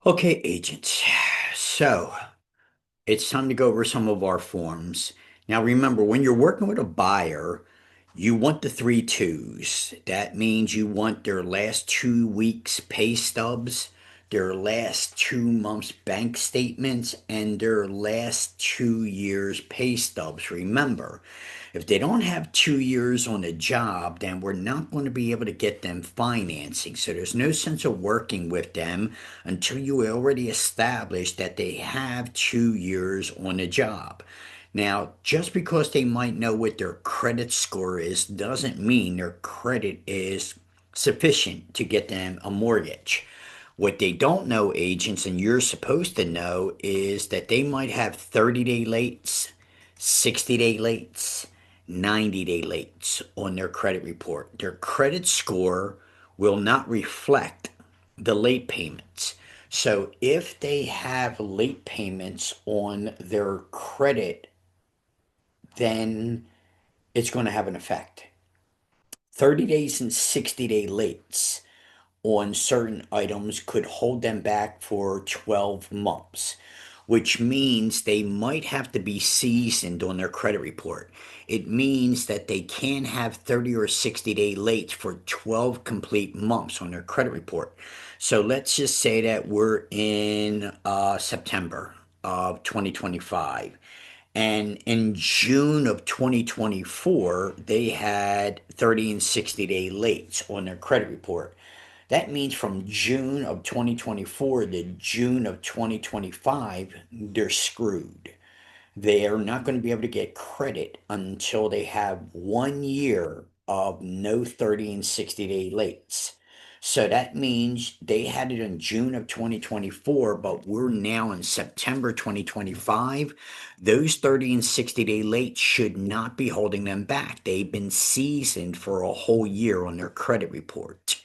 Okay, agents. So it's time to go over some of our forms. Now, remember, when you're working with a buyer, you want the three twos. That means you want their last 2 weeks' pay stubs, their last 2 months' bank statements, and their last 2 years' pay stubs. Remember, if they don't have 2 years on a job, then we're not going to be able to get them financing. So there's no sense of working with them until you already establish that they have 2 years on a job. Now, just because they might know what their credit score is doesn't mean their credit is sufficient to get them a mortgage. What they don't know, agents, and you're supposed to know, is that they might have 30-day lates, 60-day lates, 90-day lates on their credit report. Their credit score will not reflect the late payments. So if they have late payments on their credit, then it's going to have an effect. 30 days and 60-day lates on certain items could hold them back for 12 months, which means they might have to be seasoned on their credit report. It means that they can have 30 or 60-day late for 12 complete months on their credit report. So let's just say that we're in September of 2025. And in June of 2024, they had 30 and 60-day late on their credit report. That means from June of 2024 to June of 2025, they're screwed. They are not going to be able to get credit until they have 1 year of no 30 and 60-day lates. So that means they had it in June of 2024, but we're now in September 2025. Those 30 and 60-day late should not be holding them back. They've been seasoned for a whole year on their credit report.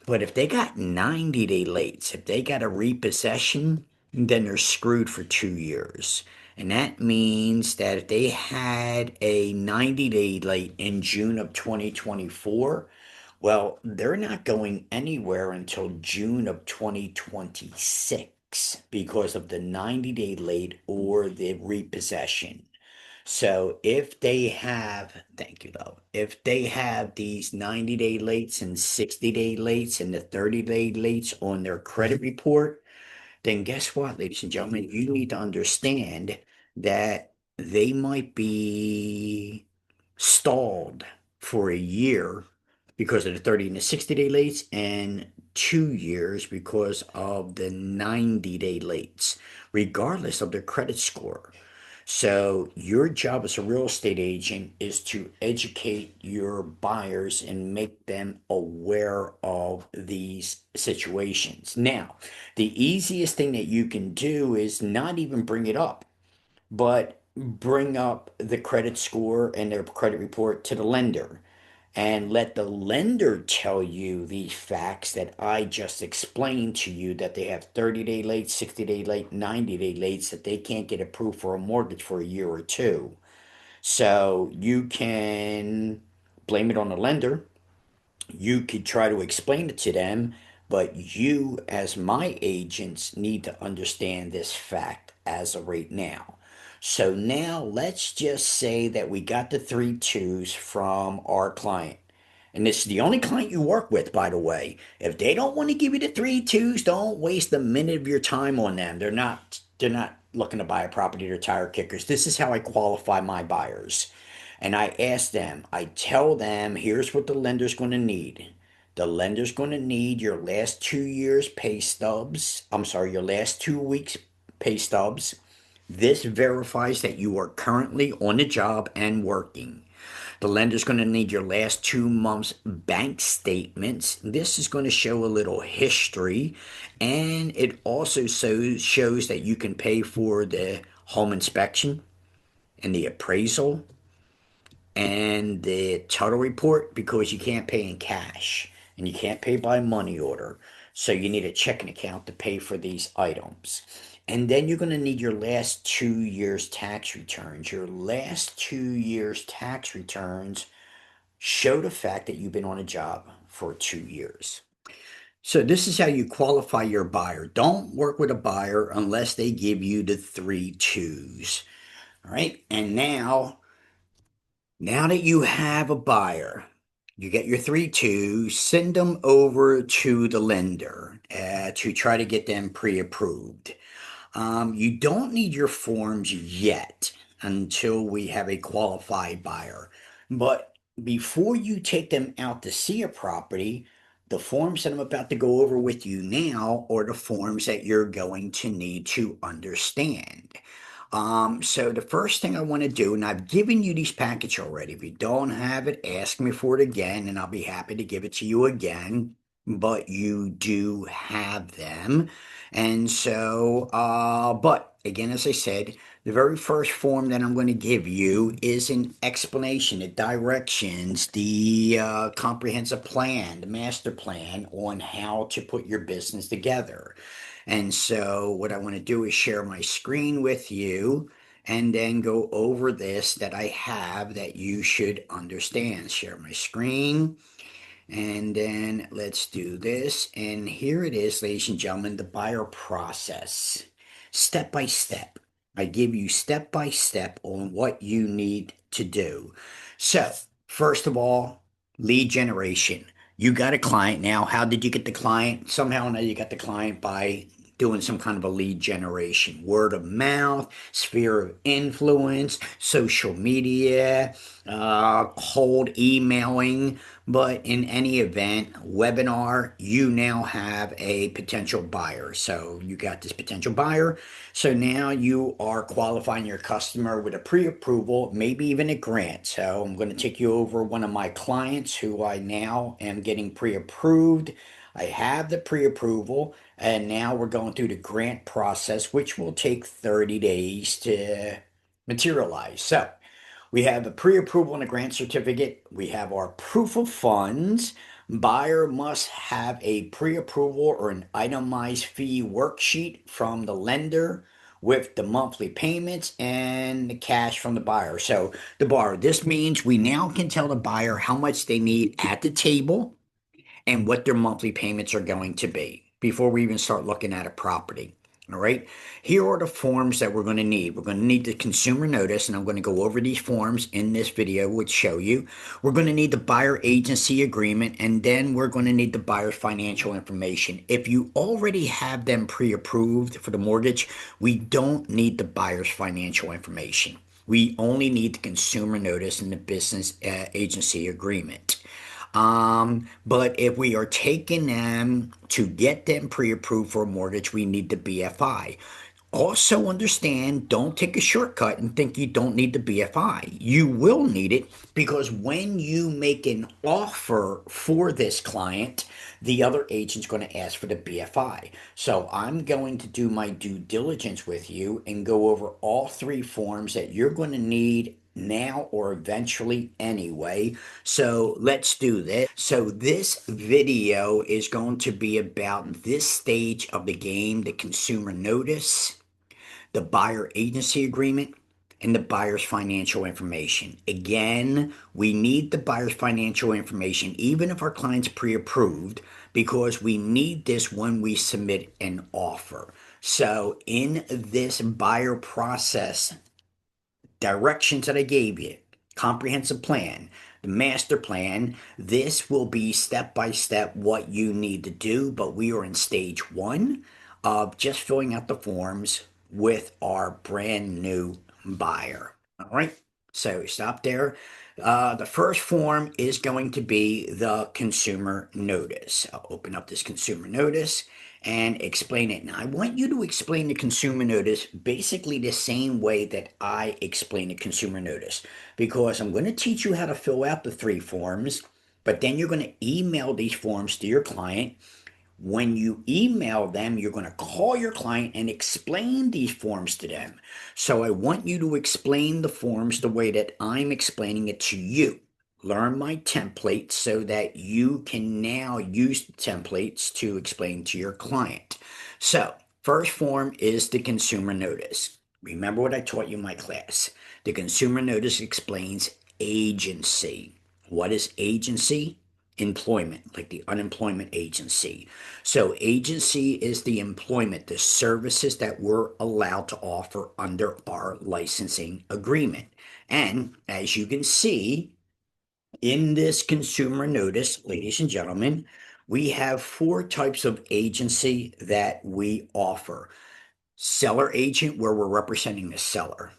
But if they got 90-day lates, if they got a repossession, then they're screwed for 2 years. And that means that if they had a 90-day late in June of 2024, well, they're not going anywhere until June of 2026 because of the 90-day late or the repossession. So if they have, thank you, love, if they have these 90-day lates and 60-day lates and the 30-day lates on their credit report, then guess what, ladies and gentlemen, you need to understand that they might be stalled for a year because of the 30 and the 60-day lates and 2 years because of the 90-day lates, regardless of their credit score. So your job as a real estate agent is to educate your buyers and make them aware of these situations. Now, the easiest thing that you can do is not even bring it up, but bring up the credit score and their credit report to the lender and let the lender tell you the facts that I just explained to you, that they have 30-day late, 60-day late, 90-day lates, that they can't get approved for a mortgage for a year or two. So you can blame it on the lender. You could try to explain it to them, but you, as my agents, need to understand this fact as of right now. So now let's just say that we got the three twos from our client. And this is the only client you work with, by the way. If they don't want to give you the three twos, don't waste a minute of your time on them. They're not looking to buy a property. They're tire kickers. This is how I qualify my buyers. And I ask them, I tell them, here's what the lender's going to need. The lender's going to need your last 2 years pay stubs. I'm sorry, your last 2 weeks pay stubs. This verifies that you are currently on the job and working. The lender's going to need your last 2 months bank statements. This is going to show a little history, and it also shows that you can pay for the home inspection and the appraisal and the title report, because you can't pay in cash and you can't pay by money order. So you need a checking account to pay for these items. And then you're going to need your last 2 years tax returns. Your last 2 years tax returns show the fact that you've been on a job for 2 years. So this is how you qualify your buyer. Don't work with a buyer unless they give you the three twos. All right. And now that you have a buyer, you get your three twos, send them over to the lender to try to get them pre-approved. You don't need your forms yet until we have a qualified buyer. But before you take them out to see a property, the forms that I'm about to go over with you now are the forms that you're going to need to understand. So the first thing I want to do, and I've given you these package already. If you don't have it, ask me for it again, and I'll be happy to give it to you again. But you do have them. And so, but again, as I said, the very first form that I'm going to give you is an explanation, the directions, the comprehensive plan, the master plan on how to put your business together. And so, what I want to do is share my screen with you and then go over this that I have that you should understand. Share my screen. And then let's do this. And here it is, ladies and gentlemen, the buyer process, step by step. I give you step by step on what you need to do. So, first of all, lead generation. You got a client now. How did you get the client? Somehow now you got the client by doing some kind of a lead generation, word of mouth, sphere of influence, social media, cold emailing. But in any event, webinar, you now have a potential buyer. So you got this potential buyer. So now you are qualifying your customer with a pre-approval, maybe even a grant. So I'm going to take you over one of my clients who I now am getting pre-approved. I have the pre-approval, and now we're going through the grant process, which will take 30 days to materialize. So we have a pre-approval and a grant certificate. We have our proof of funds. Buyer must have a pre-approval or an itemized fee worksheet from the lender with the monthly payments and the cash from the buyer. So the buyer, this means we now can tell the buyer how much they need at the table and what their monthly payments are going to be before we even start looking at a property. All right. Here are the forms that we're going to need. We're going to need the consumer notice, and I'm going to go over these forms in this video, which show you. We're going to need the buyer agency agreement, and then we're going to need the buyer's financial information. If you already have them pre-approved for the mortgage, we don't need the buyer's financial information. We only need the consumer notice and the business agency agreement. But if we are taking them to get them pre-approved for a mortgage, we need the BFI. Also understand, don't take a shortcut and think you don't need the BFI. You will need it because when you make an offer for this client, the other agent's going to ask for the BFI. So I'm going to do my due diligence with you and go over all three forms that you're going to need now or eventually anyway. So let's do this. So this video is going to be about this stage of the game, the consumer notice, the buyer agency agreement, and the buyer's financial information. Again, we need the buyer's financial information, even if our client's pre-approved, because we need this when we submit an offer. So in this buyer process, directions that I gave you, comprehensive plan, the master plan, this will be step by step what you need to do. But we are in stage one of just filling out the forms with our brand new buyer. All right. So stop there. The first form is going to be the consumer notice. I'll open up this consumer notice and explain it. Now, I want you to explain the consumer notice basically the same way that I explain the consumer notice, because I'm going to teach you how to fill out the three forms, but then you're going to email these forms to your client. When you email them, you're going to call your client and explain these forms to them. So I want you to explain the forms the way that I'm explaining it to you. Learn my templates so that you can now use the templates to explain to your client. So, first form is the consumer notice. Remember what I taught you in my class. The consumer notice explains agency. What is agency? employment, like the unemployment agency. So, agency is the employment, the services that we're allowed to offer under our licensing agreement. And as you can see in this consumer notice, ladies and gentlemen, we have four types of agency that we offer: seller agent, where we're representing the seller;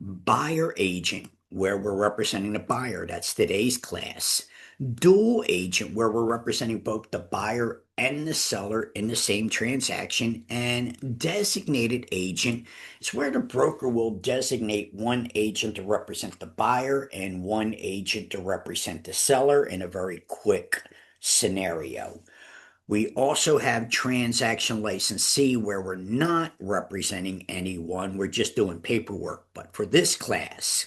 buyer agent, where we're representing the buyer. That's today's class. Dual agent, where we're representing both the buyer and the seller in the same transaction. And designated agent is where the broker will designate one agent to represent the buyer and one agent to represent the seller in a very quick scenario. We also have transaction licensee, where we're not representing anyone, we're just doing paperwork. But for this class,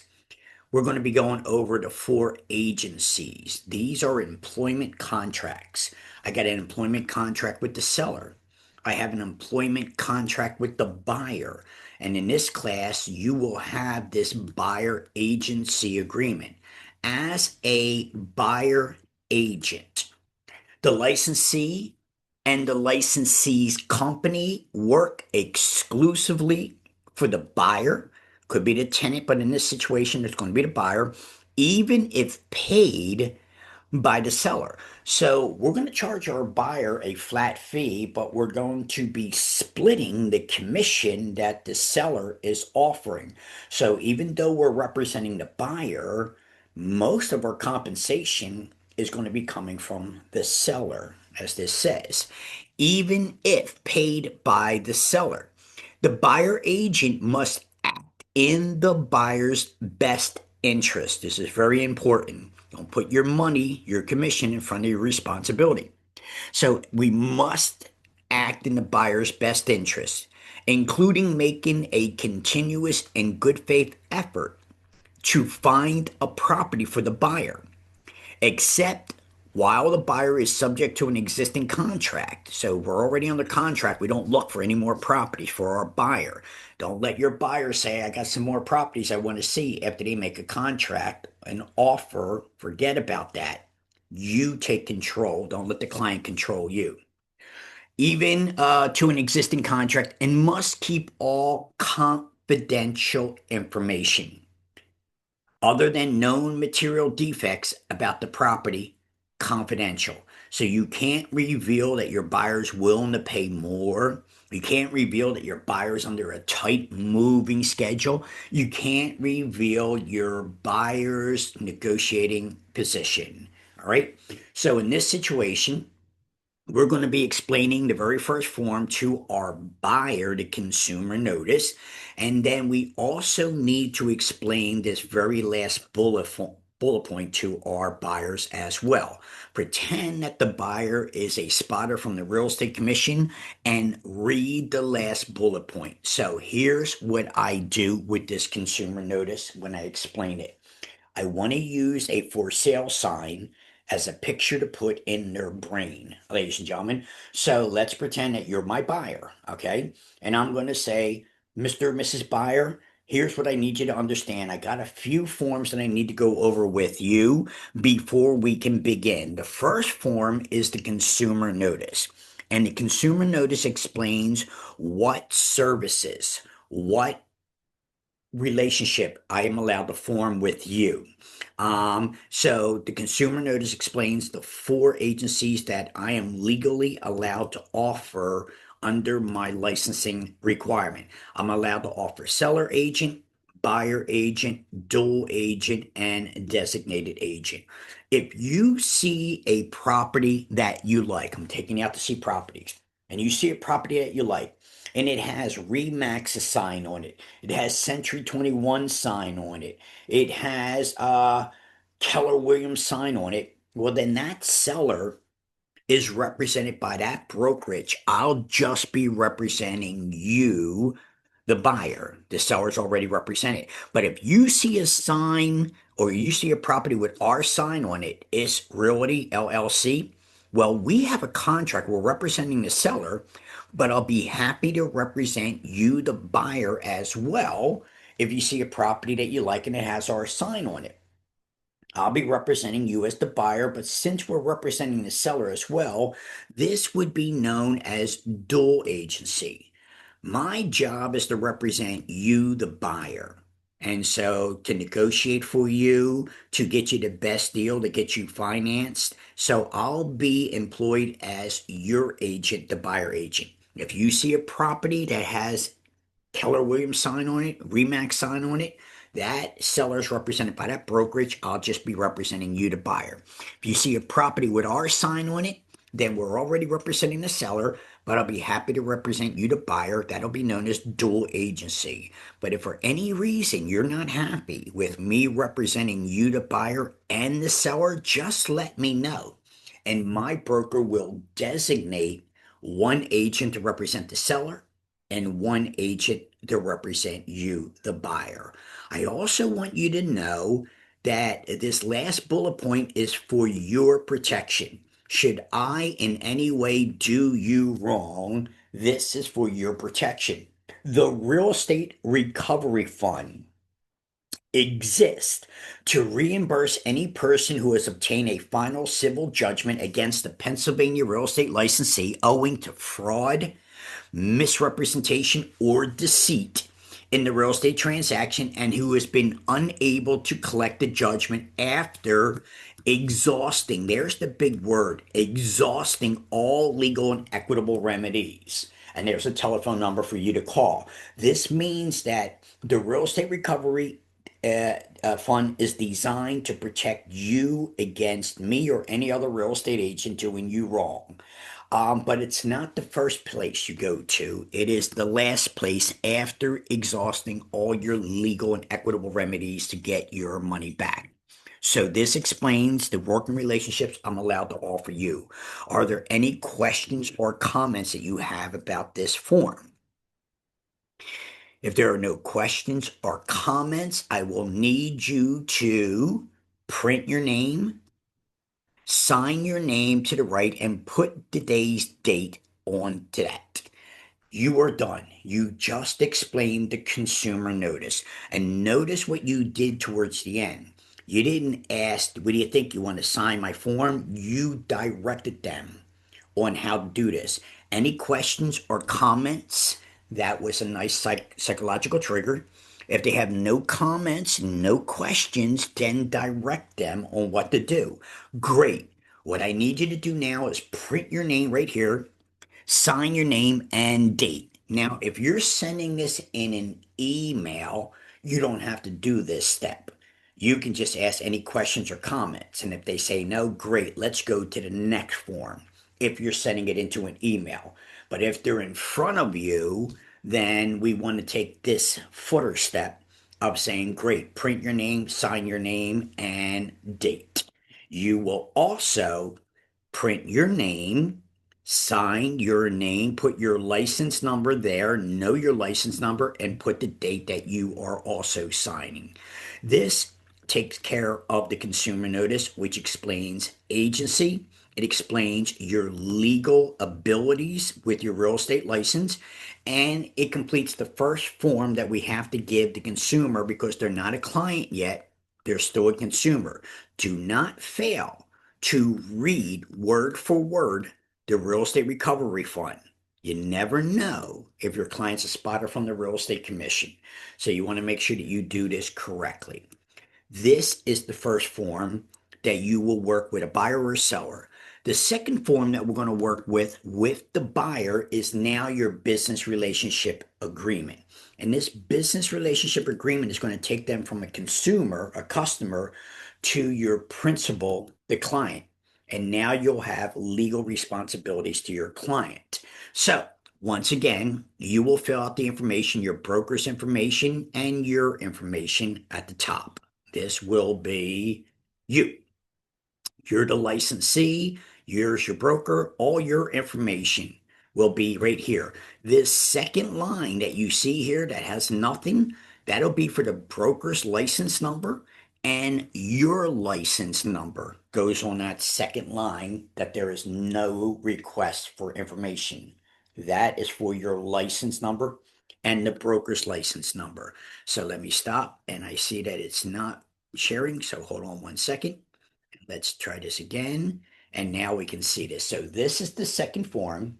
we're going to be going over the four agencies. These are employment contracts. I got an employment contract with the seller. I have an employment contract with the buyer. And in this class, you will have this buyer agency agreement. As a buyer agent, the licensee and the licensee's company work exclusively for the buyer. Could be the tenant, but in this situation, it's going to be the buyer, even if paid by the seller. So we're going to charge our buyer a flat fee, but we're going to be splitting the commission that the seller is offering. So even though we're representing the buyer, most of our compensation is going to be coming from the seller, as this says, even if paid by the seller. The buyer agent must act in the buyer's best interest. This is very important. Don't put your money, your commission in front of your responsibility. So we must act in the buyer's best interest, including making a continuous and good faith effort to find a property for the buyer, except while the buyer is subject to an existing contract. So we're already under contract. We don't look for any more properties for our buyer. Don't let your buyer say, I got some more properties I want to see after they make a contract, an offer. Forget about that. You take control. Don't let the client control you. Even to an existing contract, and must keep all confidential information other than known material defects about the property confidential. So you can't reveal that your buyer's willing to pay more. You can't reveal that your buyer's under a tight moving schedule. You can't reveal your buyer's negotiating position. All right. So in this situation, we're going to be explaining the very first form to our buyer, the consumer notice. And then we also need to explain this very last bullet point to our buyers as well. Pretend that the buyer is a spotter from the Real Estate Commission and read the last bullet point. So here's what I do with this consumer notice when I explain it. I want to use a for sale sign as a picture to put in their brain, ladies and gentlemen. So let's pretend that you're my buyer, okay? And I'm going to say, Mr. or Mrs. Buyer, here's what I need you to understand. I got a few forms that I need to go over with you before we can begin. The first form is the consumer notice. And the consumer notice explains what services, what relationship I am allowed to form with you. So the consumer notice explains the four agencies that I am legally allowed to offer under my licensing requirement. I'm allowed to offer seller agent, buyer agent, dual agent, and designated agent. If you see a property that you like, I'm taking you out to see properties, and you see a property that you like, and it has Remax sign on it, it has Century 21 sign on it, it has Keller Williams sign on it, well, then that seller is represented by that brokerage. I'll just be representing you, the buyer. The seller's already represented. But if you see a sign or you see a property with our sign on it, it's Realty LLC. Well, we have a contract. We're representing the seller, but I'll be happy to represent you, the buyer, as well, if you see a property that you like and it has our sign on it. I'll be representing you as the buyer, but since we're representing the seller as well, this would be known as dual agency. My job is to represent you, the buyer. And so to negotiate for you, to get you the best deal, to get you financed. So I'll be employed as your agent, the buyer agent. If you see a property that has Keller Williams sign on it, Remax sign on it, that seller is represented by that brokerage. I'll just be representing you, the buyer. If you see a property with our sign on it, then we're already representing the seller, but I'll be happy to represent you, the buyer. That'll be known as dual agency. But if for any reason you're not happy with me representing you, the buyer, and the seller, just let me know. And my broker will designate one agent to represent the seller and one agent to represent you, the buyer. I also want you to know that this last bullet point is for your protection. Should I in any way do you wrong, this is for your protection. The Real Estate Recovery Fund exists to reimburse any person who has obtained a final civil judgment against the Pennsylvania real estate licensee owing to fraud, misrepresentation, or deceit in the real estate transaction and who has been unable to collect the judgment after exhausting, there's the big word, exhausting all legal and equitable remedies. And there's a telephone number for you to call. This means that the Real Estate Recovery Fund is designed to protect you against me or any other real estate agent doing you wrong. But it's not the first place you go to. It is the last place after exhausting all your legal and equitable remedies to get your money back. So this explains the working relationships I'm allowed to offer you. Are there any questions or comments that you have about this form? If there are no questions or comments, I will need you to print your name, sign your name to the right, and put today's date on to that. You are done. You just explained the consumer notice. And notice what you did towards the end. You didn't ask, what do you think? You want to sign my form? You directed them on how to do this. Any questions or comments? That was a nice psychological trigger. If they have no comments, no questions, then direct them on what to do. Great. What I need you to do now is print your name right here, sign your name and date. Now, if you're sending this in an email, you don't have to do this step. You can just ask any questions or comments. And if they say no, great, let's go to the next form if you're sending it into an email. But if they're in front of you, then we want to take this footer step of saying, great, print your name, sign your name, and date. You will also print your name, sign your name, put your license number there, know your license number, and put the date that you are also signing. This takes care of the consumer notice, which explains agency. It explains your legal abilities with your real estate license, and it completes the first form that we have to give the consumer because they're not a client yet. They're still a consumer. Do not fail to read word for word the Real Estate Recovery Fund. You never know if your client's a spotter from the Real Estate Commission. So you want to make sure that you do this correctly. This is the first form that you will work with a buyer or seller. The second form that we're going to work with the buyer is now your business relationship agreement. And this business relationship agreement is going to take them from a consumer, a customer, to your principal, the client. And now you'll have legal responsibilities to your client. So, once again, you will fill out the information, your broker's information, and your information at the top. This will be you. You're the licensee, you're your broker, all your information will be right here. This second line that you see here that has nothing, that'll be for the broker's license number, and your license number goes on that second line that there is no request for information. That is for your license number and the broker's license number. So let me stop, and I see that it's not sharing. So hold on one second. Let's try this again. And now we can see this. So this is the second form,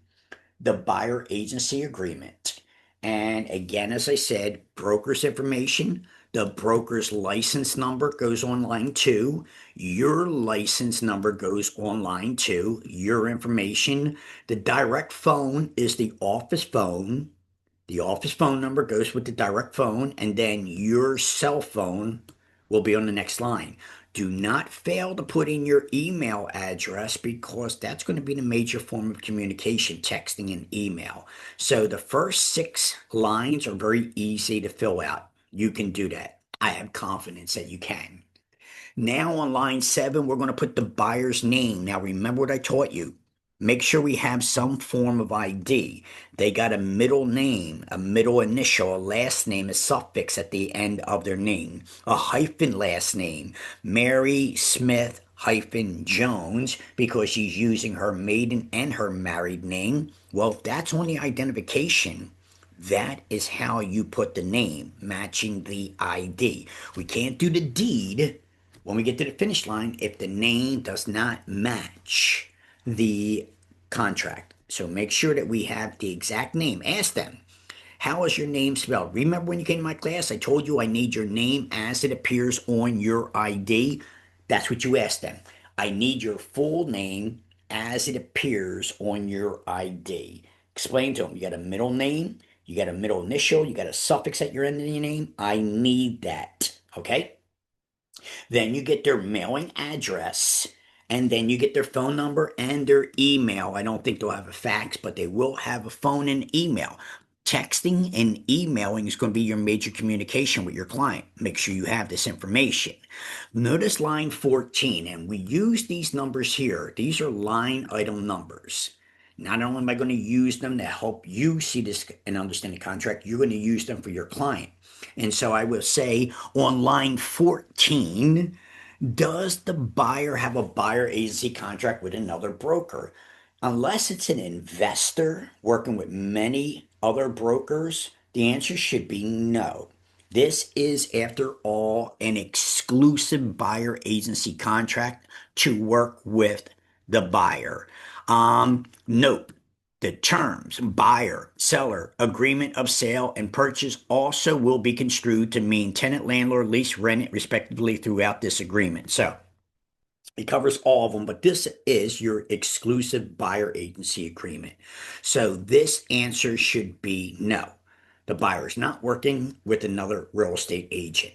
the buyer agency agreement. And again, as I said, broker's information, the broker's license number goes on line two. Your license number goes on line two. Your information, the direct phone is the office phone. The office phone number goes with the direct phone, and then your cell phone will be on the next line. Do not fail to put in your email address because that's going to be the major form of communication, texting and email. So the first 6 lines are very easy to fill out. You can do that. I have confidence that you can. Now on line 7, we're going to put the buyer's name. Now remember what I taught you. Make sure we have some form of ID. They got a middle name, a middle initial, a last name, a suffix at the end of their name, a hyphen last name, Mary Smith hyphen Jones, because she's using her maiden and her married name. Well, if that's on the identification, that is how you put the name, matching the ID. We can't do the deed when we get to the finish line if the name does not match the contract. So make sure that we have the exact name. Ask them, how is your name spelled? Remember when you came to my class, I told you I need your name as it appears on your ID? That's what you ask them. I need your full name as it appears on your ID. Explain to them, you got a middle name, you got a middle initial, you got a suffix at your end of your name. I need that. Okay? Then you get their mailing address, and then you get their phone number and their email. I don't think they'll have a fax, but they will have a phone and email. Texting and emailing is going to be your major communication with your client. Make sure you have this information. Notice line 14, and we use these numbers here. These are line item numbers. Not only am I going to use them to help you see this and understand the contract, you're going to use them for your client. And so I will say on line 14, does the buyer have a buyer agency contract with another broker? Unless it's an investor working with many other brokers, the answer should be no. This is, after all, an exclusive buyer agency contract to work with the buyer. Note the terms buyer, seller, agreement of sale, and purchase also will be construed to mean tenant, landlord, lease, rent, respectively, throughout this agreement. So it covers all of them, but this is your exclusive buyer agency agreement. So this answer should be no. The buyer is not working with another real estate agent.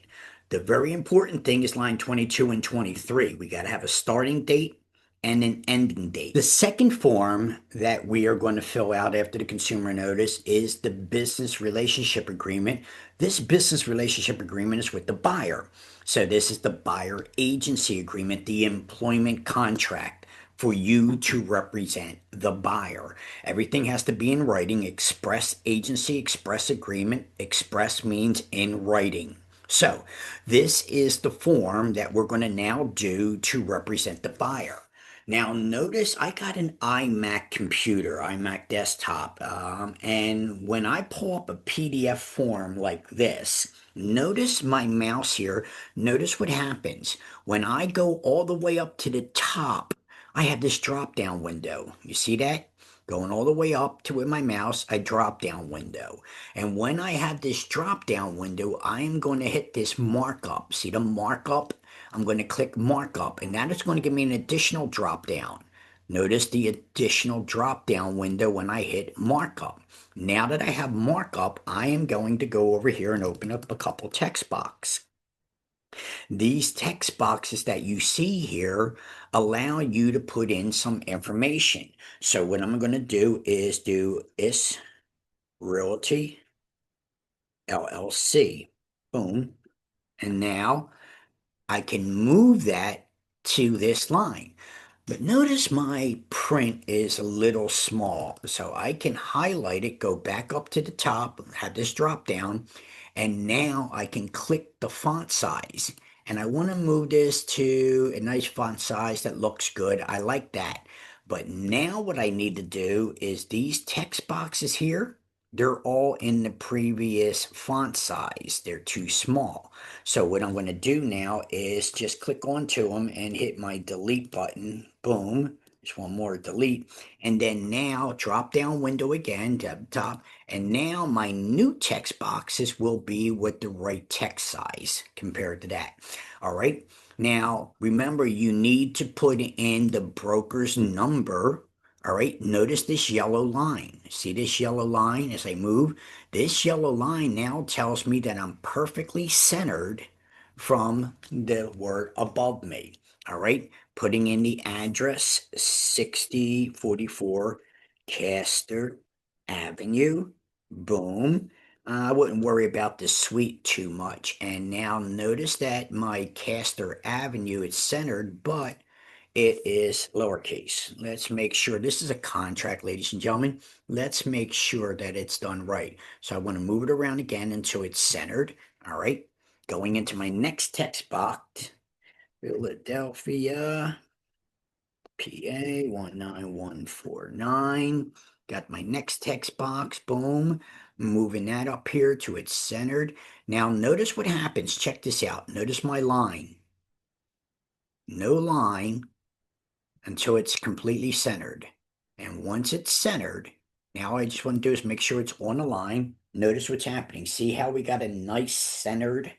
The very important thing is line 22 and 23. We got to have a starting date and an ending date. The second form that we are going to fill out after the consumer notice is the business relationship agreement. This business relationship agreement is with the buyer. So this is the buyer agency agreement, the employment contract for you to represent the buyer. Everything has to be in writing, express agency, express agreement. Express means in writing. So this is the form that we're going to now do to represent the buyer. Now, notice I got an iMac computer, iMac desktop, and when I pull up a PDF form like this, notice my mouse here. Notice what happens. When I go all the way up to the top, I have this drop down window. You see that? Going all the way up to with my mouse, a drop down window. And when I have this drop down window, I am going to hit this markup. See the markup? I'm going to click markup, and that is going to give me an additional drop down. Notice the additional drop down window when I hit markup. Now that I have markup, I am going to go over here and open up a couple text box. These text boxes that you see here allow you to put in some information. So what I'm going to do is do is Realty LLC. Boom. And now I can move that to this line. But notice my print is a little small. So I can highlight it, go back up to the top, have this drop down, and now I can click the font size. And I want to move this to a nice font size that looks good. I like that. But now what I need to do is these text boxes here, they're all in the previous font size. They're too small. So what I'm going to do now is just click onto them and hit my delete button. Boom. Just one more delete. And then now drop down window again to the top. And now my new text boxes will be with the right text size compared to that. All right. Now remember, you need to put in the broker's number. All right, notice this yellow line. See this yellow line as I move? This yellow line now tells me that I'm perfectly centered from the word above me. All right, putting in the address 6044 Castor Avenue. Boom. I wouldn't worry about the suite too much. And now notice that my Castor Avenue is centered, but it is lowercase. Let's make sure this is a contract, ladies and gentlemen. Let's make sure that it's done right. So I want to move it around again until it's centered. All right. Going into my next text box, Philadelphia, PA 19149. Got my next text box. Boom. Moving that up here to it's centered. Now notice what happens. Check this out. Notice my line. No line until it's completely centered. And once it's centered, now I just want to do is make sure it's on the line. Notice what's happening. See how we got a nice centered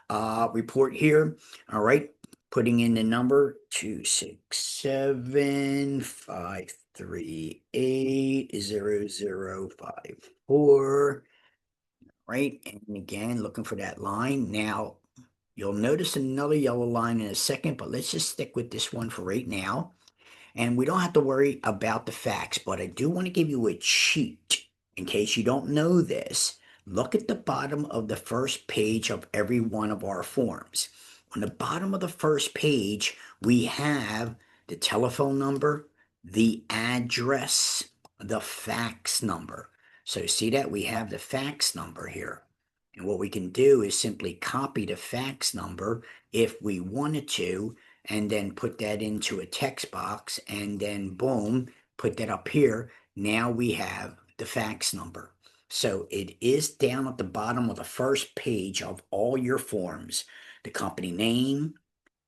report here? All right. Putting in the number 267-538-0054. Right. And again, looking for that line. Now, you'll notice another yellow line in a second, but let's just stick with this one for right now. And we don't have to worry about the facts, but I do want to give you a cheat in case you don't know this. Look at the bottom of the first page of every one of our forms. On the bottom of the first page, we have the telephone number, the address, the fax number. So see that we have the fax number here. And what we can do is simply copy the fax number if we wanted to, and then put that into a text box, and then boom, put that up here. Now we have the fax number. So it is down at the bottom of the first page of all your forms. The company name,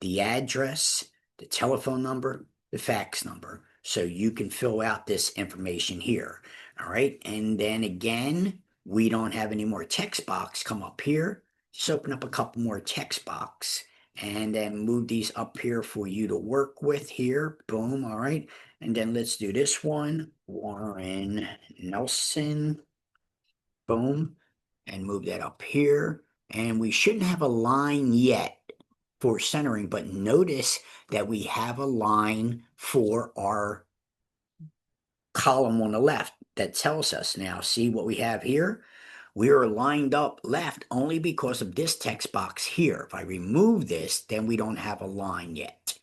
the address, the telephone number, the fax number. So you can fill out this information here. All right. And then again, we don't have any more text box. Come up here. Just open up a couple more text box and then move these up here for you to work with here. Boom. All right. And then let's do this one. Warren Nelson. Boom. And move that up here. And we shouldn't have a line yet for centering, but notice that we have a line for our column on the left that tells us. Now, see what we have here? We are lined up left only because of this text box here. If I remove this, then we don't have a line yet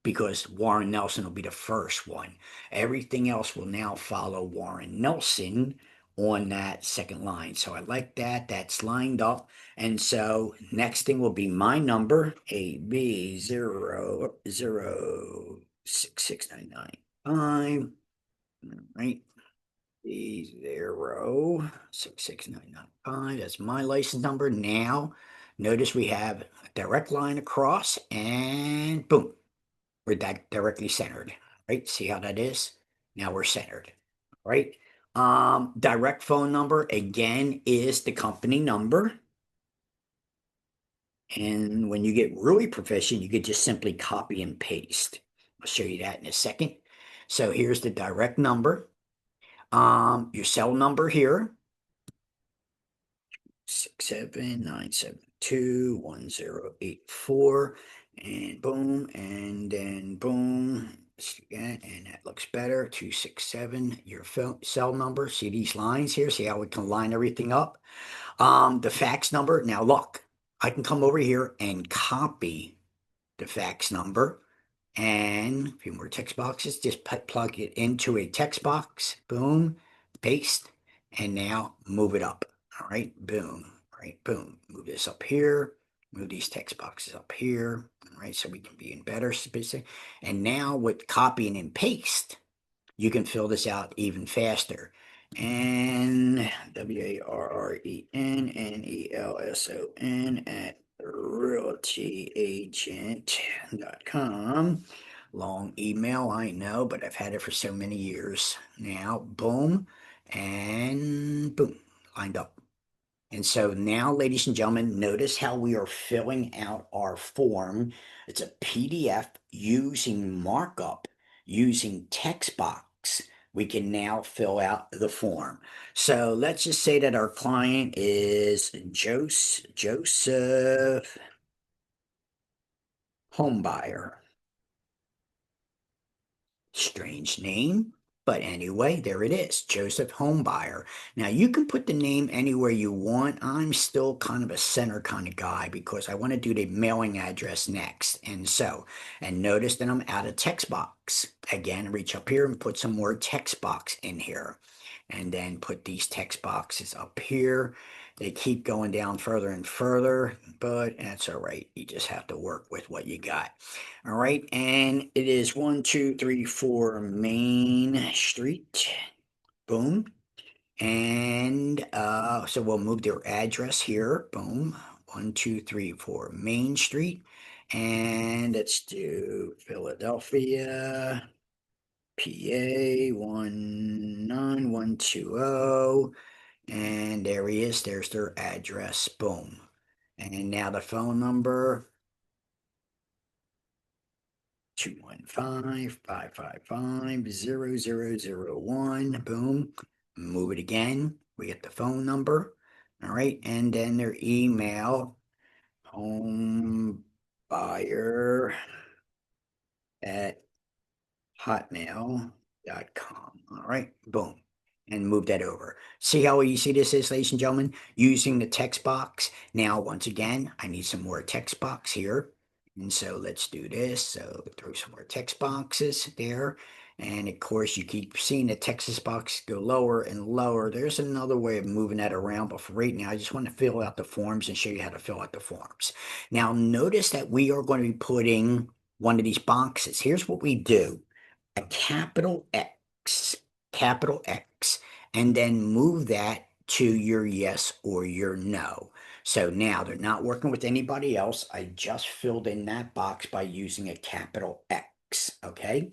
because Warren Nelson will be the first one. Everything else will now follow Warren Nelson on that second line. So I like that. That's lined up. And so next thing will be my number, AB006699. Right. 66995. That's my license number. Now, notice we have a direct line across, and boom, we're directly centered. Right? See how that is? Now we're centered. Right? Direct phone number again is the company number. And when you get really proficient, you could just simply copy and paste. I'll show you that in a second. So here's the direct number. Your cell number here, 679721084, and boom, and then boom, and that looks better. 267, your cell number. See these lines here? See how we can line everything up? The fax number. Now look, I can come over here and copy the fax number. And a few more text boxes, just plug it into a text box, boom, paste, and now move it up. All right, boom, right, boom. Move this up here, move these text boxes up here, all right, so we can be in better space. And now with copying and paste, you can fill this out even faster. and WARRENNELSON at realtyagent.com. Long email, I know, but I've had it for so many years now. Boom, and boom, lined up. And so now, ladies and gentlemen, notice how we are filling out our form. It's a PDF using markup, using text box. We can now fill out the form. So let's just say that our client is Joseph Homebuyer. Strange name, but anyway, there it is, Joseph Homebuyer. Now you can put the name anywhere you want. I'm still kind of a center kind of guy because I want to do the mailing address next. And notice that I'm out of text box. Again, reach up here and put some more text box in here. And then put these text boxes up here. They keep going down further and further, but that's all right. You just have to work with what you got. All right, and it is 1234 Main Street. Boom. And so we'll move their address here. Boom. 1234 Main Street. And let's do Philadelphia, PA 19120. And there he is. There's their address. Boom. And now the phone number. 215-555-0001. Boom. Move it again. We get the phone number. All right. And then their email, home buyer at hotmail.com. All right. Boom. And move that over. See how easy this is, ladies and gentlemen, using the text box. Now, once again, I need some more text box here. And so let's do this. So throw some more text boxes there. And of course, you keep seeing the text box go lower and lower. There's another way of moving that around. But for right now, I just want to fill out the forms and show you how to fill out the forms. Now, notice that we are going to be putting one of these boxes. Here's what we do. A capital X, and then move that to your yes or your no. So now they're not working with anybody else. I just filled in that box by using a capital X. Okay.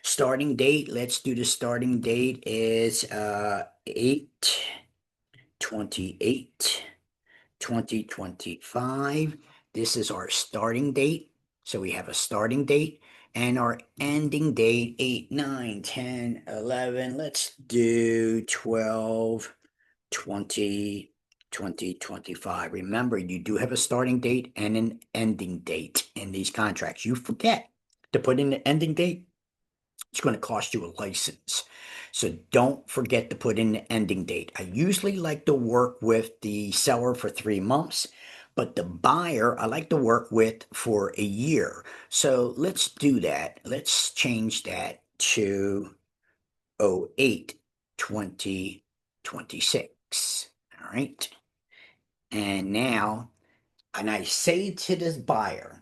Starting date. Let's do the starting date is 8/28, 2025. This is our starting date. So we have a starting date and our ending date 8, 9, 10, 11. Let's do 12, 20, 2025. Remember, you do have a starting date and an ending date in these contracts. You forget to put in the ending date, it's going to cost you a license. So don't forget to put in the ending date. I usually like to work with the seller for 3 months, but the buyer I like to work with for a year. So let's do that. Let's change that to 08 2026. All right. And now, and I say to this buyer,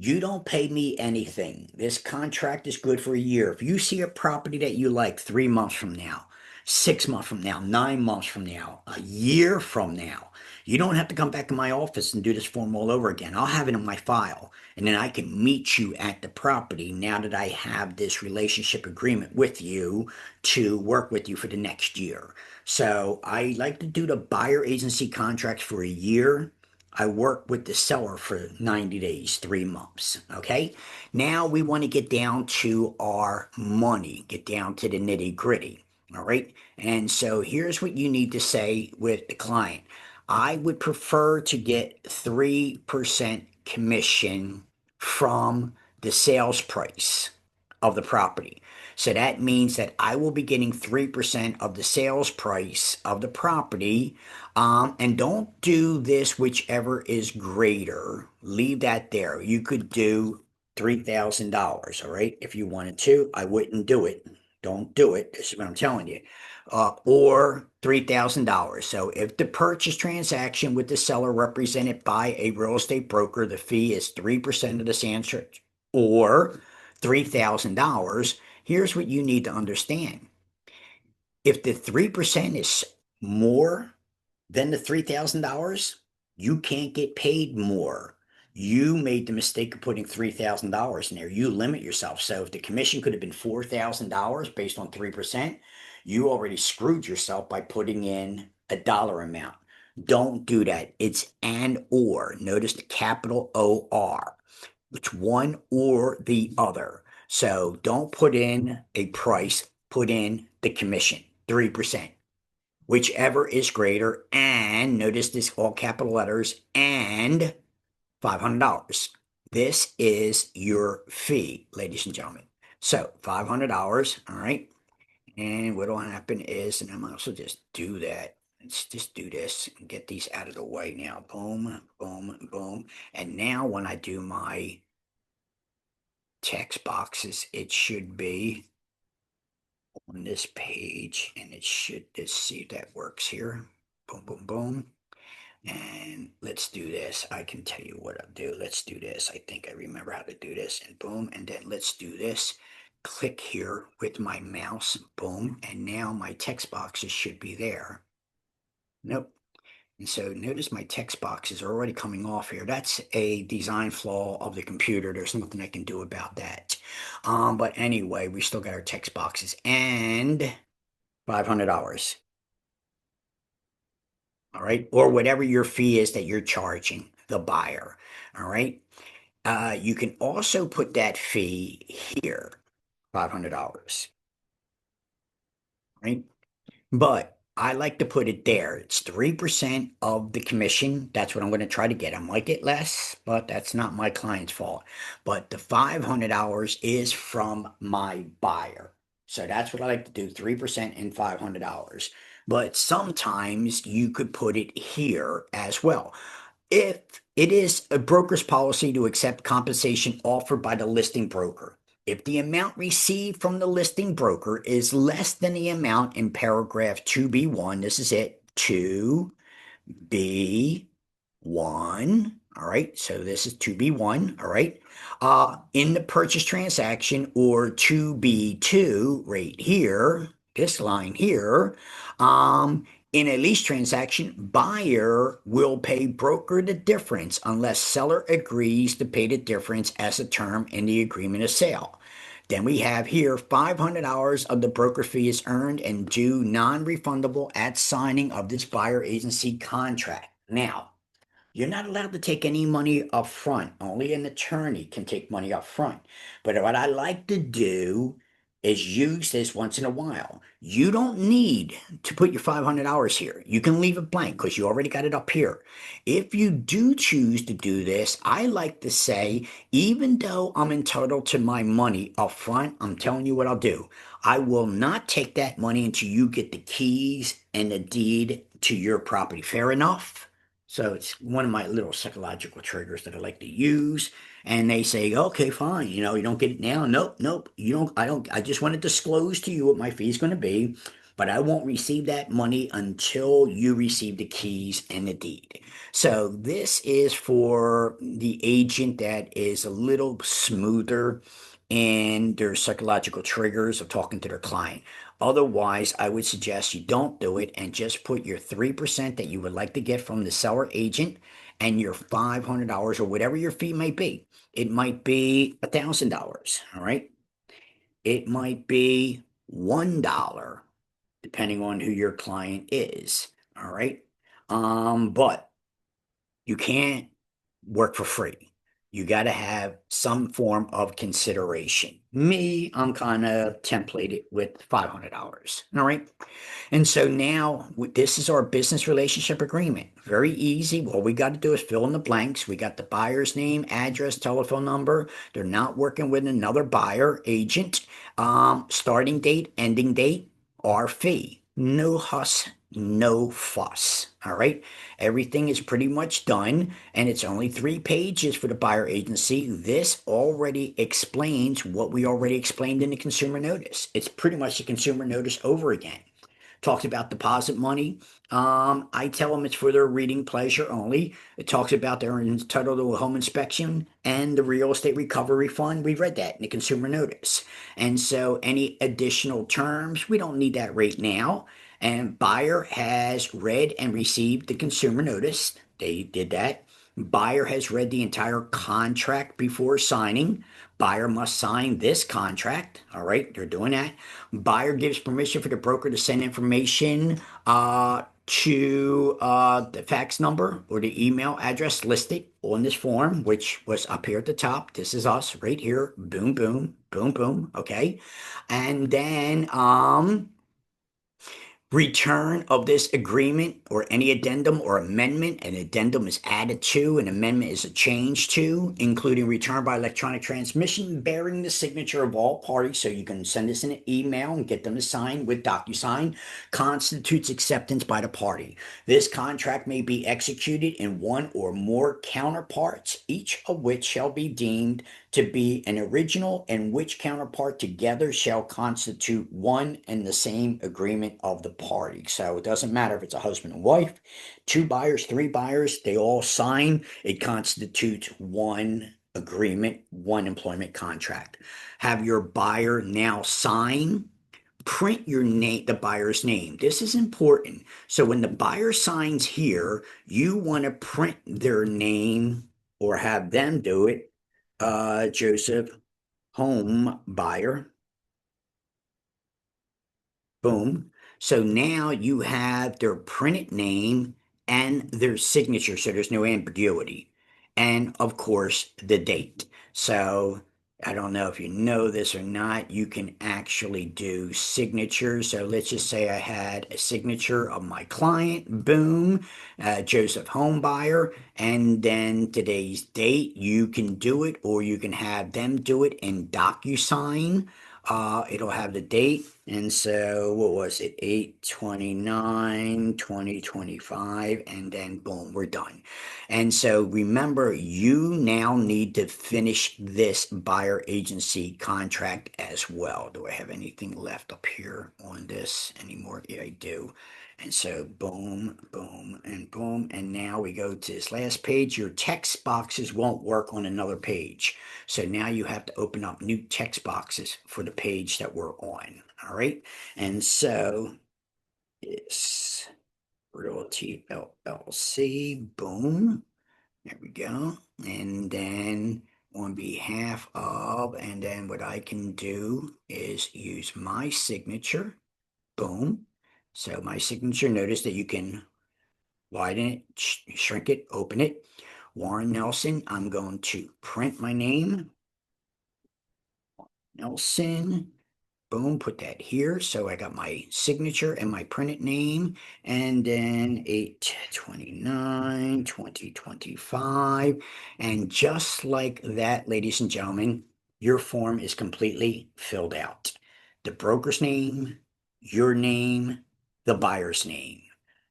you don't pay me anything. This contract is good for a year. If you see a property that you like 3 months from now, 6 months from now, 9 months from now, a year from now, you don't have to come back to my office and do this form all over again. I'll have it in my file, and then I can meet you at the property now that I have this relationship agreement with you to work with you for the next year. So I like to do the buyer agency contracts for a year. I work with the seller for 90 days, 3 months. Okay. Now we want to get down to our money, get down to the nitty gritty. All right. And so here's what you need to say with the client. I would prefer to get 3% commission from the sales price of the property. So that means that I will be getting 3% of the sales price of the property. And don't do this whichever is greater. Leave that there. You could do $3,000, all right? If you wanted to, I wouldn't do it. Don't do it. This is what I'm telling you. Or $3,000. So if the purchase transaction with the seller represented by a real estate broker, the fee is 3% of the sales or $3,000. Here's what you need to understand. If the 3% is more than the $3,000, you can't get paid more. You made the mistake of putting $3,000 in there. You limit yourself. So if the commission could have been $4,000 based on 3%, you already screwed yourself by putting in a dollar amount. Don't do that. It's and or. Notice the capital OR. It's one or the other. So don't put in a price, put in the commission, 3%, whichever is greater. And notice this all capital letters and $500. This is your fee, ladies and gentlemen. So $500, all right. And what will happen is, and I'm also just do that. Let's just do this and get these out of the way now. Boom, boom, boom. And now when I do my text boxes, it should be on this page, and it should, let's see if that works here. Boom, boom, boom. And let's do this. I can tell you what I'll do. Let's do this. I think I remember how to do this. And boom. And then let's do this. Click here with my mouse. Boom. And now my text boxes should be there. Nope. And so notice my text boxes are already coming off here. That's a design flaw of the computer. There's nothing I can do about that. But anyway, we still got our text boxes and $500. All right. Or whatever your fee is that you're charging the buyer. All right. You can also put that fee here, $500. Right. But I like to put it there. It's 3% of the commission. That's what I'm going to try to get. I might get less, but that's not my client's fault. But the $500 is from my buyer. So that's what I like to do, 3% and $500. But sometimes you could put it here as well. If it is a broker's policy to accept compensation offered by the listing broker, if the amount received from the listing broker is less than the amount in paragraph 2B1, this is it, 2B1, all right, so this is 2B1, all right, in the purchase transaction, or 2B2 right here, this line here, in a lease transaction, buyer will pay broker the difference unless seller agrees to pay the difference as a term in the agreement of sale. Then we have here $500 of the broker fee is earned and due non-refundable at signing of this buyer agency contract. Now, you're not allowed to take any money up front. Only an attorney can take money up front. But what I like to do is use this once in a while. You don't need to put your $500 here. You can leave it blank because you already got it up here. If you do choose to do this, I like to say, even though I'm entitled to my money up front, I'm telling you what I'll do. I will not take that money until you get the keys and the deed to your property. Fair enough? So it's one of my little psychological triggers that I like to use. And they say, okay, fine. You know, you don't get it now. Nope, nope. You don't, I just want to disclose to you what my fee is going to be, but I won't receive that money until you receive the keys and the deed. So this is for the agent that is a little smoother in their psychological triggers of talking to their client. Otherwise, I would suggest you don't do it and just put your 3% that you would like to get from the seller agent and your $500 or whatever your fee may be. It might be $1,000, all right? It might be $1, depending on who your client is, all right? But you can't work for free. You got to have some form of consideration. Me, I'm kind of templated with $500. All right. And so now this is our business relationship agreement. Very easy. All we got to do is fill in the blanks. We got the buyer's name, address, telephone number. They're not working with another buyer agent. Starting date, ending date, our fee. No huss, no fuss. All right. Everything is pretty much done, and it's only 3 pages for the buyer agency. This already explains what we already explained in the consumer notice. It's pretty much the consumer notice over again. talks about deposit money. I tell them it's for their reading pleasure only. It talks about they're entitled to a home inspection and the real estate recovery fund. We read that in the consumer notice. And so any additional terms, we don't need that right now. And buyer has read and received the consumer notice. They did that. Buyer has read the entire contract before signing. Buyer must sign this contract. All right, they're doing that. Buyer gives permission for the broker to send information to the fax number or the email address listed on this form, which was up here at the top. This is us right here. Boom, boom, boom, boom. Okay. And then return of this agreement or any addendum or amendment. An addendum is added to, an amendment is a change to, including return by electronic transmission bearing the signature of all parties. So you can send this in an email and get them to sign with DocuSign, constitutes acceptance by the party. This contract may be executed in one or more counterparts, each of which shall be deemed to be an original, and which counterpart together shall constitute one and the same agreement of the party. So it doesn't matter if it's a husband and wife, two buyers, three buyers, they all sign. It constitutes one agreement, one employment contract. Have your buyer now sign. Print your name, the buyer's name. This is important. So when the buyer signs here, you want to print their name or have them do it. Joseph, home buyer. Boom. So now you have their printed name and their signature, so there's no ambiguity. And of course, the date. So I don't know if you know this or not, you can actually do signatures. So let's just say I had a signature of my client, boom, Joseph Homebuyer, and then today's date. You can do it, or you can have them do it in DocuSign. It'll have the date. And so what was it? 8/29/2025, and then boom, we're done. And so remember, you now need to finish this buyer agency contract as well. Do I have anything left up here on this anymore? Yeah, I do. And so boom, boom, and boom. And now we go to this last page. Your text boxes won't work on another page. So now you have to open up new text boxes for the page that we're on. All right. And so it's Realty LLC. Boom. There we go. And then on behalf of, and then what I can do is use my signature. Boom. So my signature, notice that you can widen it, shrink it, open it. Warren Nelson, I'm going to print my name. Nelson. Boom, put that here. So I got my signature and my printed name, and then 8/29/2025. And just like that, ladies and gentlemen, your form is completely filled out. The broker's name, your name, the buyer's name.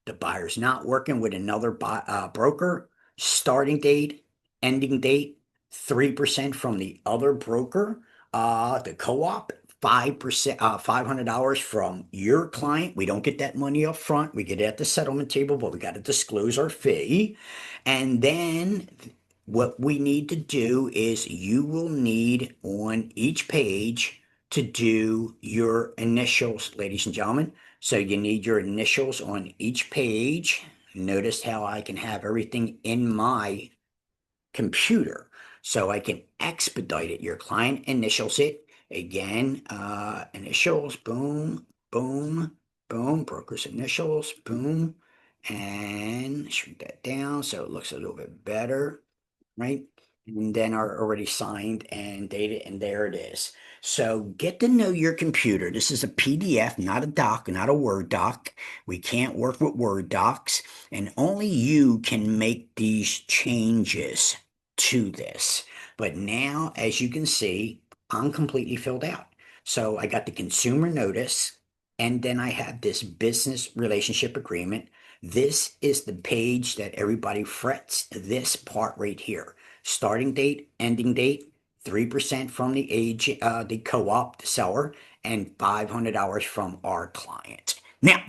The buyer's not working with another broker. Starting date, ending date, 3% from the other broker. The co-op, 5%, $500 from your client. We don't get that money up front. We get it at the settlement table, but we got to disclose our fee. And then what we need to do is you will need on each page to do your initials, ladies and gentlemen. So you need your initials on each page. Notice how I can have everything in my computer so I can expedite it. Your client initials it. Again, initials, boom, boom, boom, broker's initials, boom, and shrink that down so it looks a little bit better, right? And then are already signed and dated, and there it is. So get to know your computer. This is a PDF, not a doc, not a Word doc. We can't work with Word docs, and only you can make these changes to this. But now, as you can see, I'm completely filled out. So I got the consumer notice, and then I have this business relationship agreement. This is the page that everybody frets, this part right here. Starting date, ending date, 3% from the age, the co-op, the seller, and $500 from our client. Now,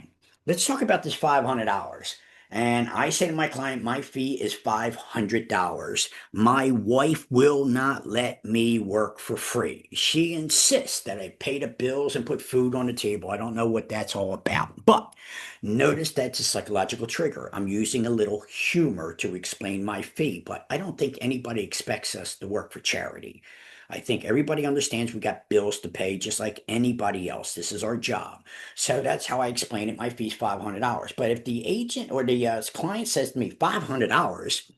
let's talk about this $500. And I say to my client, my fee is $500. My wife will not let me work for free. She insists that I pay the bills and put food on the table. I don't know what that's all about. But notice that's a psychological trigger. I'm using a little humor to explain my fee, but I don't think anybody expects us to work for charity. I think everybody understands we got bills to pay just like anybody else. This is our job. So that's how I explain it. My fee's $500. But if the agent or the client says to me, $500,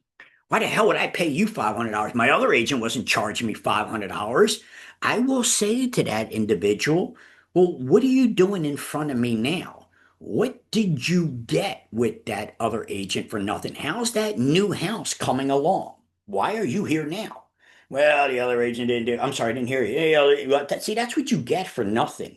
why the hell would I pay you $500? My other agent wasn't charging me $500. I will say to that individual, well, what are you doing in front of me now? What did you get with that other agent for nothing? How's that new house coming along? Why are you here now? Well, the other agent didn't do. I'm sorry, I didn't hear you. See, that's what you get for nothing.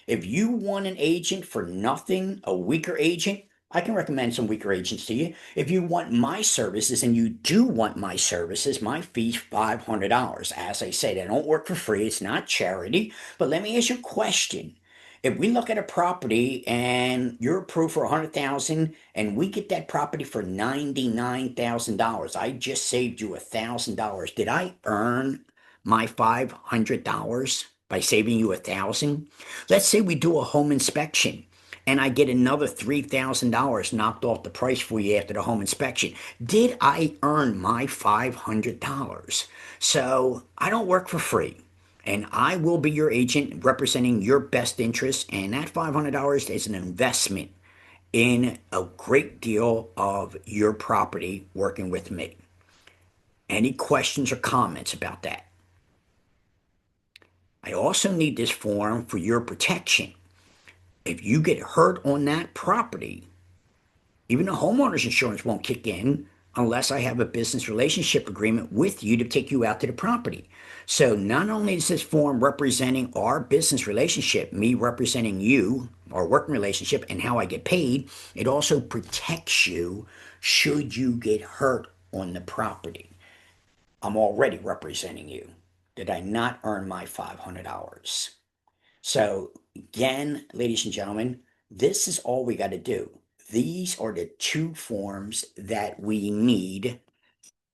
If you want an agent for nothing, a weaker agent, I can recommend some weaker agents to you. If you want my services, and you do want my services, my fee's $500. As I said, I don't work for free. It's not charity. But let me ask you a question. If we look at a property and you're approved for 100,000 and we get that property for $99,000, I just saved you $1,000. Did I earn my $500 by saving you 1,000? Let's say we do a home inspection and I get another $3,000 knocked off the price for you after the home inspection. Did I earn my $500? So I don't work for free. And I will be your agent representing your best interests. And that $500 is an investment in a great deal of your property working with me. Any questions or comments about that? I also need this form for your protection. If you get hurt on that property, even the homeowner's insurance won't kick in unless I have a business relationship agreement with you to take you out to the property. So not only is this form representing our business relationship, me representing you, our working relationship, and how I get paid, it also protects you should you get hurt on the property. I'm already representing you. Did I not earn my $500? So, again, ladies and gentlemen, this is all we got to do. These are the two forms that we need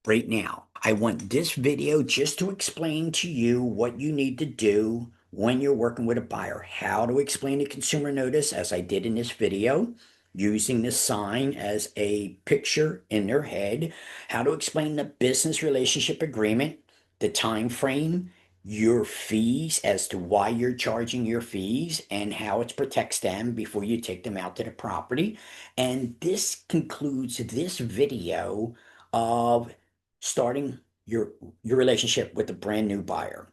right now. I want this video just to explain to you what you need to do when you're working with a buyer, how to explain the consumer notice, as I did in this video, using the sign as a picture in their head, how to explain the business relationship agreement, the time frame, your fees as to why you're charging your fees and how it protects them before you take them out to the property. And this concludes this video of starting your relationship with a brand new buyer,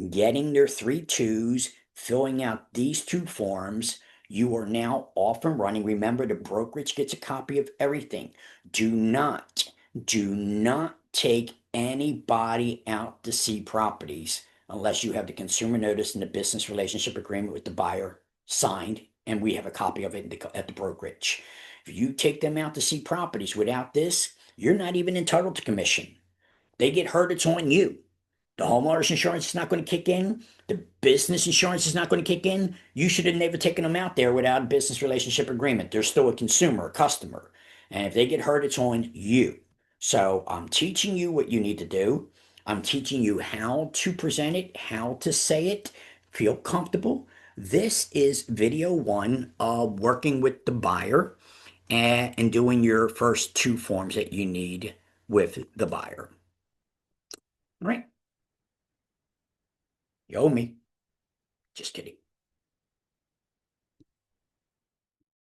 getting their three twos, filling out these two forms. You are now off and running. Remember, the brokerage gets a copy of everything. Do not take anybody out to see properties unless you have the consumer notice and the business relationship agreement with the buyer signed, and we have a copy of it at the brokerage. If you take them out to see properties without this, you're not even entitled to commission. They get hurt, it's on you. The homeowner's insurance is not going to kick in. The business insurance is not going to kick in. You should have never taken them out there without a business relationship agreement. They're still a consumer, a customer. And if they get hurt, it's on you. So I'm teaching you what you need to do. I'm teaching you how to present it, how to say it. Feel comfortable. This is video one of working with the buyer and doing your first two forms that you need with the buyer. All right. You owe me. Just kidding.